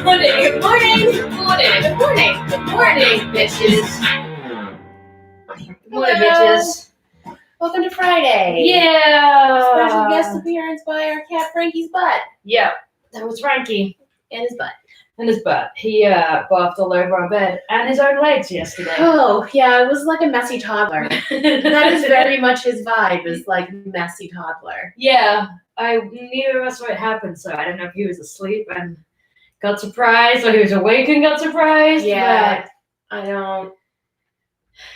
morning, good morning, good morning, good morning, good morning, bitches. Good morning, bitches. Welcome to Friday. Yeah. Special guest appearance by our cat Frankie's butt. Yeah, that was Frankie. And his butt. And his butt. He barfed all over our bed and his own legs yesterday. Oh, yeah, it was like a messy toddler. That is very much his vibe, is like messy toddler. Yeah, neither of us saw it happen, so I don't know if he was asleep and got surprised or he was awake and got surprised. Yeah, I don't.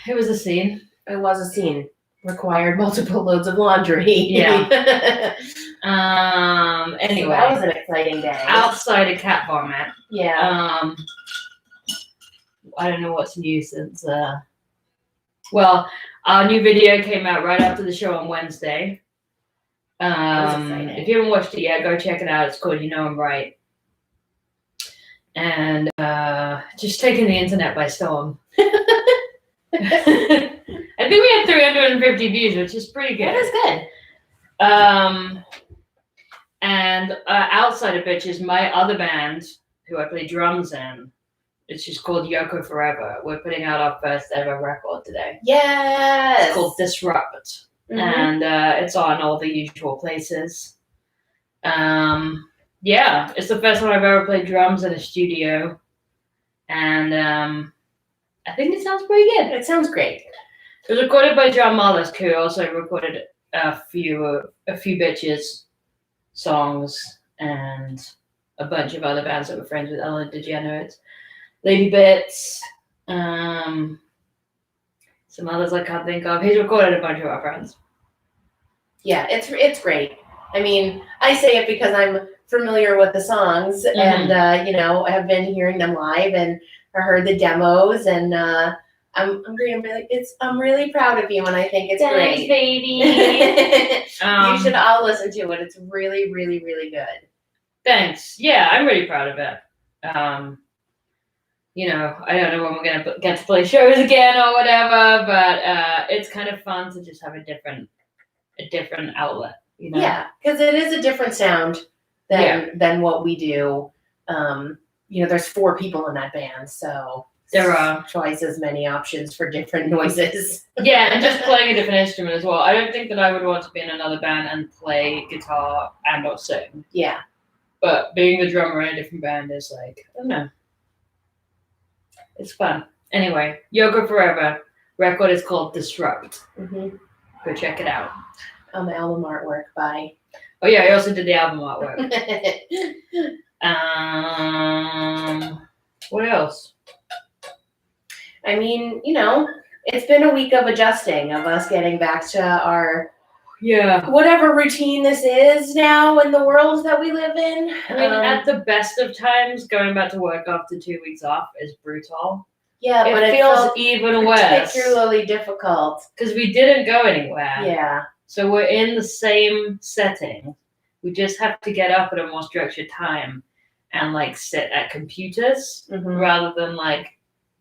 It was a scene. It was a scene. Required multiple loads of laundry. Yeah. Anyway. So that was an exciting day. Outside of cat vomit. Yeah. I don't know what's new since. Well, our new video came out right after the show on Wednesday. If you haven't watched it yet, go check it out. It's called You Know I'm Right. And just taking the internet by storm. I think we had 350 views, which is pretty good. That is good. And outside of Bitches, my other band, who I play drums in, it's just called Yoko Forever. We're putting out our first ever record today. Yes. It's called Disrupt. Mm-hmm. And it's on all the usual places. Yeah, it's the first time I've ever played drums in a studio. And I think it sounds pretty good. It sounds great. It was recorded by John Mollusk, who also recorded a few Bitches songs and a bunch of other bands that were friends with Ellen DeGeneres, Lady Bits, some others I can't think of. He's recorded a bunch of our friends. Yeah, it's great. I mean, I say it because I'm familiar with the songs, mm-hmm. and I have been hearing them live, and I heard the demos, and I'm really proud of you, and I think it's Thanks, great. Baby. You should all listen to it. It's really, really, really good. Thanks. Yeah, I'm really proud of it. I don't know when we're gonna get to play shows again or whatever, but it's kind of fun to just have a different outlet. Yeah, because it is a different sound than what we do. There's 4 people in that band, so there are twice as many options for different noises. Yeah, and just playing a different instrument as well. I don't think that I would want to be in another band and play guitar and or sing. Yeah. But being the drummer in a different band is like, I don't know. It's fun. Anyway, Yoko Forever. Record is called Disrupt. Mm-hmm. Go check it out. The album artwork by... Oh yeah, I also did the album artwork. What else? I mean, it's been a week of adjusting, of us getting back to our whatever routine this is now in the world that we live in. I mean, at the best of times, going back to work after 2 weeks off is brutal. Yeah, but it feels even worse. Particularly difficult. Because we didn't go anywhere. Yeah. So we're in the same setting. We just have to get up at a more structured time and sit at computers rather than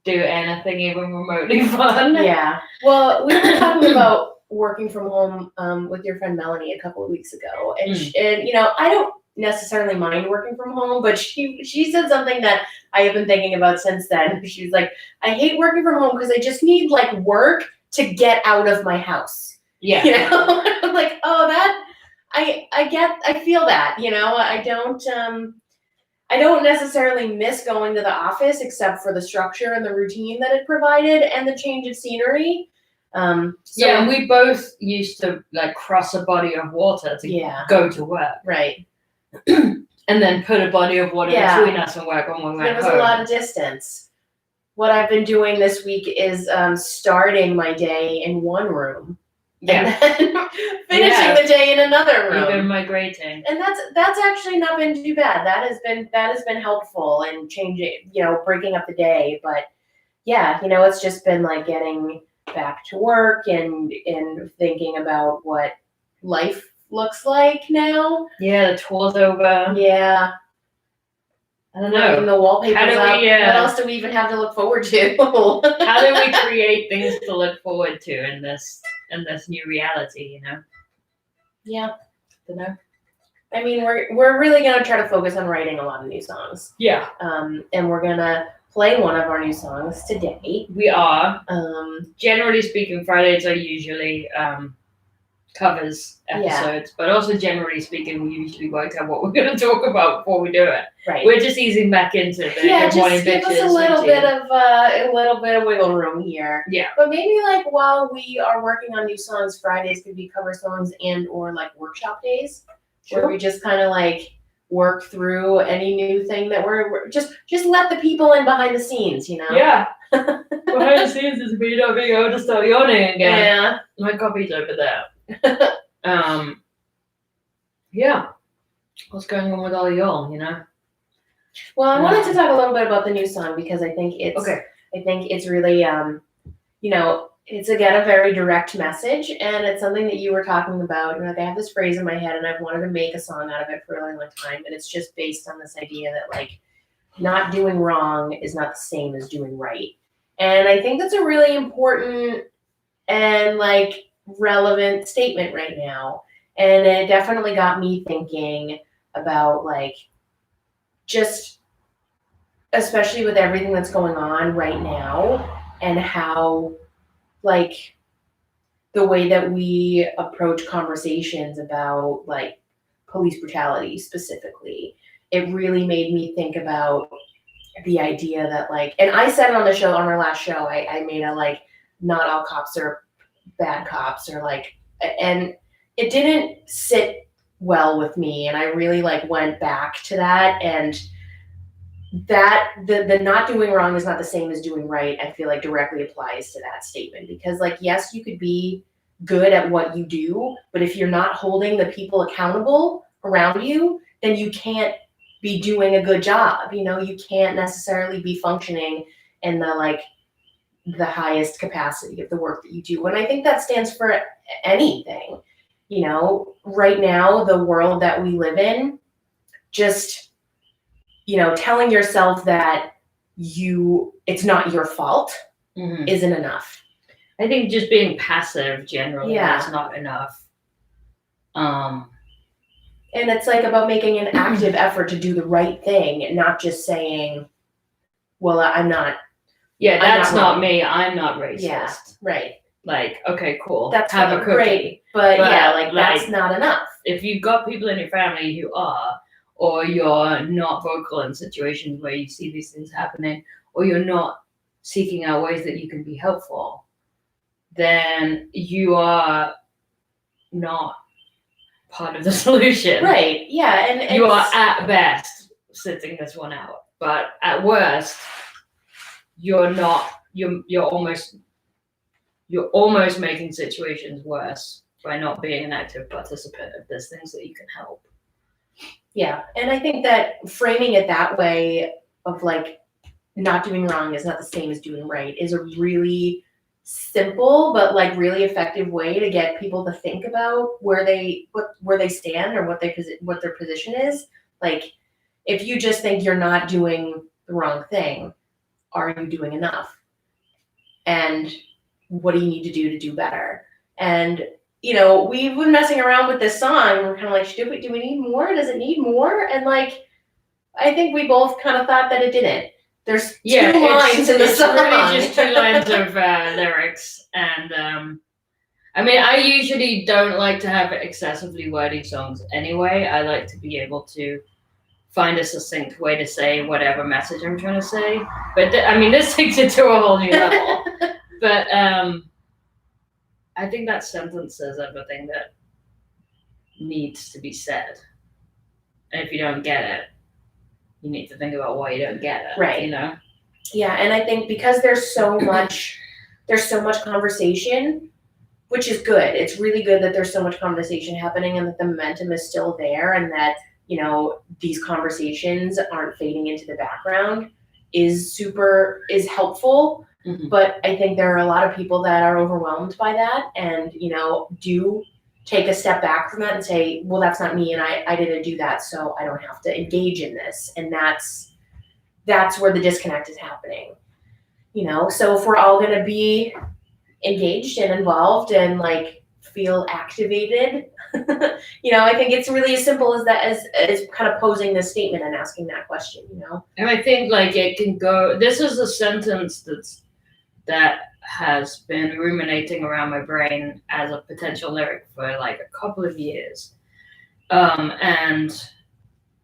do anything even remotely fun. Yeah. Well, we were talking about working from home with your friend Melanie a couple of weeks ago, and I don't necessarily mind working from home, but she said something that I have been thinking about since then. She was like, I hate working from home because I just need work to get out of my house. Yeah. I'm like, oh, that I feel that, I don't necessarily miss going to the office except for the structure and the routine that it provided and the change of scenery. And we both used to cross a body of water to go to work. Right. And then put a body of water between us and work when we went home. There was a lot of distance. What I've been doing this week is starting my day in one room. Yeah. And then finishing the day in another room. Even migrating. And that's actually not been too bad. That has been helpful in changing, breaking up the day. But yeah, it's just been getting back to work and thinking about what life looks like now. Yeah, the tour's over. Yeah. I don't know. The wallpaper's up. What else do we even have to look forward to? How do we create things to look forward to in this new reality, Yeah. Don't know. I mean, we're really gonna try to focus on writing a lot of new songs. Yeah, And we're gonna play one of our new songs today. we are. Um, Generally speaking, Fridays are usually covers episodes, but also generally speaking, we usually work out what we're going to talk about before we do it. right. We're just easing back into the Yeah, Good Morning just give us Bitches a little routine. bit of wiggle room here. Yeah. But maybe like while we are working on new songs, Fridays could be cover songs and or like workshop days, where we just kind of like work through any new thing that we're just let the people in behind the scenes, you know. Yeah. Behind the scenes is me not being able to start yawning again. Yeah. My copy's over there. Yeah. What's going on with all y'all, you know? Well, I wanted to talk a little bit about the new song because I think it's Okay. really you know, it's again a very direct message, and it's something that you were talking about. You know, I have this phrase in my head and I've wanted to make a song out of it for a really long time, and it's just based on this idea that like not doing wrong is not the same as doing right. And I think that's a really important and like relevant statement right now. And it definitely got me thinking about like just especially with everything that's going on right now and how like the way that we approach conversations about like police brutality specifically, it really made me think about the idea that like, and I said it on the show, on our last show, I made a like, not all cops are bad cops or like, and it didn't sit well with me. And I really like went back to that, and that the not doing wrong is not the same as doing right, I feel like directly applies to that statement. Because like, yes, you could be good at what you do, but if you're not holding the people accountable around you, then you can't be doing a good job. You know, you can't necessarily be functioning in the like the highest capacity of the work that you do. And I think that stands for anything. You know, right now, the world that we live in, just, you know, telling yourself that it's not your fault isn't enough. I think just being passive generally is not enough. And it's like about making an active effort to do the right thing and not just saying, well, I'm not. Yeah, that's not wrong. Me. I'm not racist. Yeah, right. Like, okay, cool. That's have a cookie. Great, but yeah, like that's not enough. If you've got people in your family who are, or you're not vocal in situations where you see these things happening, or you're not seeking out ways that you can be helpful, then you are not part of the solution. Right. Yeah. And you are at best sitting this one out, but at worst, you're not. You're almost making situations worse by not being an active participant if there's things that you can help. Yeah, and I think that framing it that way of like not doing wrong is not the same as doing right is a really simple but like really effective way to get people to think about where they stand or what their position is. Like, if you just think you're not doing the wrong thing, are you doing enough? And what do you need to do better? And you know, we've been messing around with this song. We're kind of like, do we need more? Does it need more? And like, I think we both kind of thought that it didn't. There's two lines in the song. It's really just 2 lines of lyrics. And I mean, I usually don't like to have excessively wordy songs anyway. I like to be able to find a succinct way to say whatever message I'm trying to say. But I mean, this takes it to a whole new level. But I think that sentence says everything that needs to be said. And if you don't get it, you need to think about why you don't get it. Right. You know? Yeah, and I think because there's so much conversation, which is good. It's really good that there's so much conversation happening and that the momentum is still there, and that, you know, these conversations aren't fading into the background is helpful. Mm-hmm. But I think there are a lot of people that are overwhelmed by that and, you know, do take a step back from that and say, well, that's not me and I didn't do that, so I don't have to engage in this. And that's where the disconnect is happening. You know, so if we're all going to be engaged and involved and like feel activated. I think it's really as simple as that, as kind of posing this statement and asking that question. And I think like it can go. This is a sentence that has been ruminating around my brain as a potential lyric for like a couple of years, and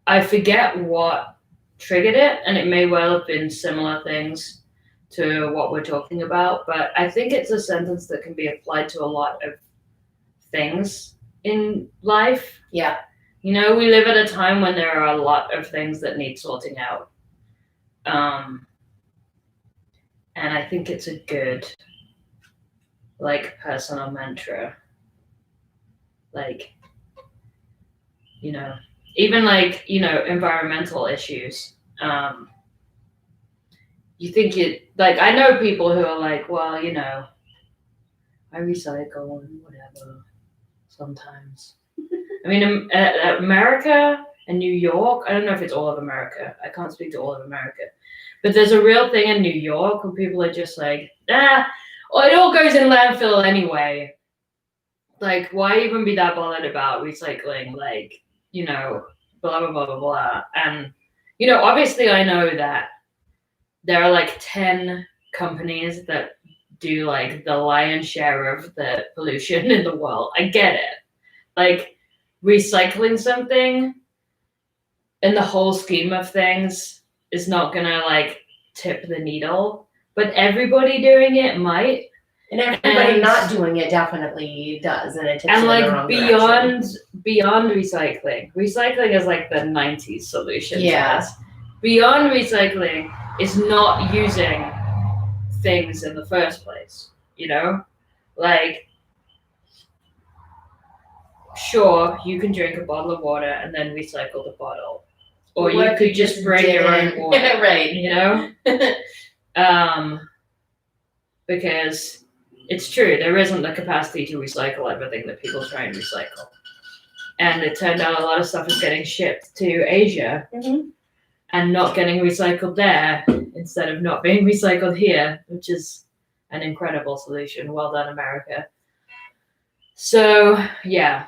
I forget what triggered it, and it may well have been similar things to what we're talking about, but I think it's a sentence that can be applied to a lot of things in life. Yeah. We live at a time when there are a lot of things that need sorting out. And I think it's a good, like, personal mantra. Like, even like, environmental issues. You think like, I know people who are like, well, I recycle and whatever sometimes. I mean, America and New York, I don't know if it's all of America. I can't speak to all of America. But there's a real thing in New York where people are just like, it all goes in landfill anyway. Like, why even be that bothered about recycling? Like, blah, blah, blah, blah, blah. And, obviously I know that there are like 10 companies that do like the lion's share of the pollution in the world. I get it. Like, recycling something in the whole scheme of things is not gonna like tip the needle, but everybody doing it might. And everybody not doing it definitely does, and it tips in the wrong beyond recycling. Recycling is like the 90s solution. Yeah. To this. Beyond recycling is not using things in the first place. Like, sure, you can drink a bottle of water and then recycle the bottle, or you could just bring your own water, right? Because it's true, there isn't the capacity to recycle everything that people try and recycle. And it turned out a lot of stuff is getting shipped to Asia and not getting recycled there instead of not being recycled here, which is an incredible solution. Well done, America. So, yeah.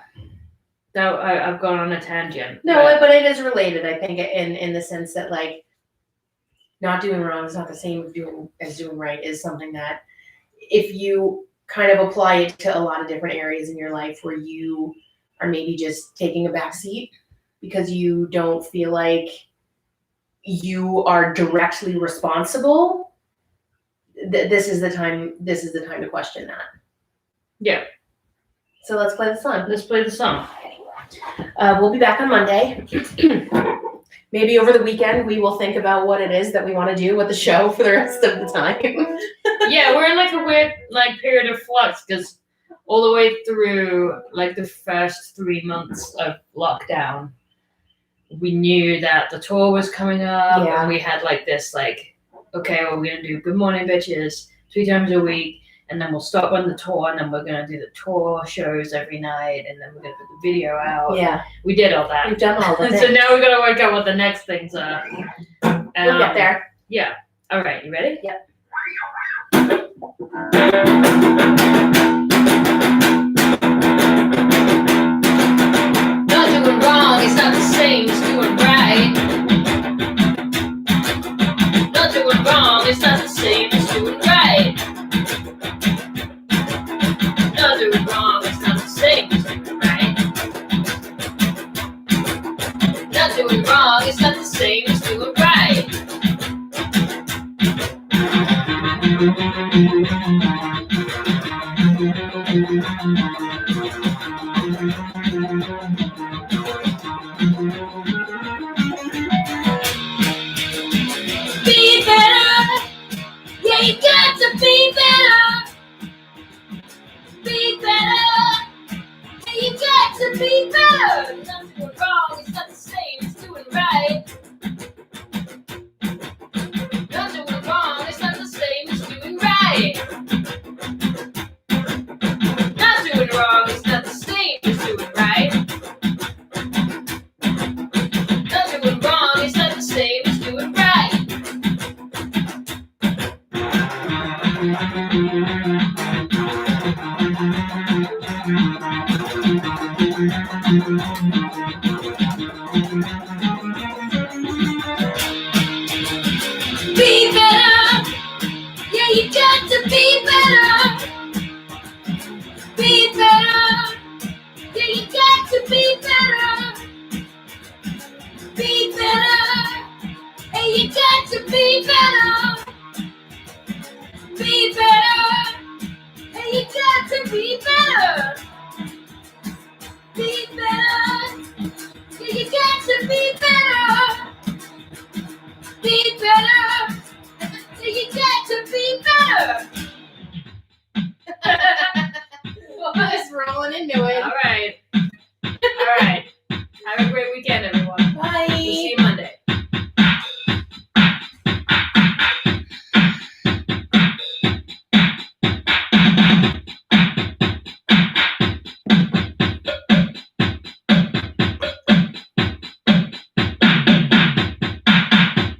I've gone on a tangent. No, but it is related, I think, in the sense that, like, not doing wrong is not the same as doing right, is something that if you kind of apply it to a lot of different areas in your life where you are maybe just taking a back seat because you don't feel like you are directly responsible, this is the time to question that. Yeah. So let's play the song. Let's play the song. We'll be back on Monday. Maybe over the weekend we will think about what it is that we want to do with the show for the rest of the time. Yeah, we're in like a weird period of flux because all the way through like the first 3 months of lockdown, we knew that the tour was coming up, and we had like this okay, well, we're gonna do Good Morning Bitches 3 times a week, and then we'll stop on the tour, and then we're gonna do the tour shows every night, and then we're gonna put the video out. Yeah, we did all that. We've done all the things. So now we're gonna work out what the next things are. We'll get there. Yeah. All right. You ready? Yep. Not doing wrong is not the same as doing right. Not doing wrong is not the same as doing right. Not doing wrong is not the same as doing right. Not doing wrong is not the same as doing right. Be better. Yeah, you got to be better. Be better. Yeah, you got to be better. Not doing wrong is not the same as doing right. Not doing wrong is not the same as doing right. Not doing wrong is not the same as doing right. Not doing wrong is not the same as doing right. Be better. Yeah, you got to be better. Be better. Yeah, you got to be better. Be better. Hey, you got to be better. Be better. Hey, you got to be better. Be better. Yeah, you got to be better. Be better. Yeah, you got to be better. Just rolling into it. All right. Have a great weekend, everyone.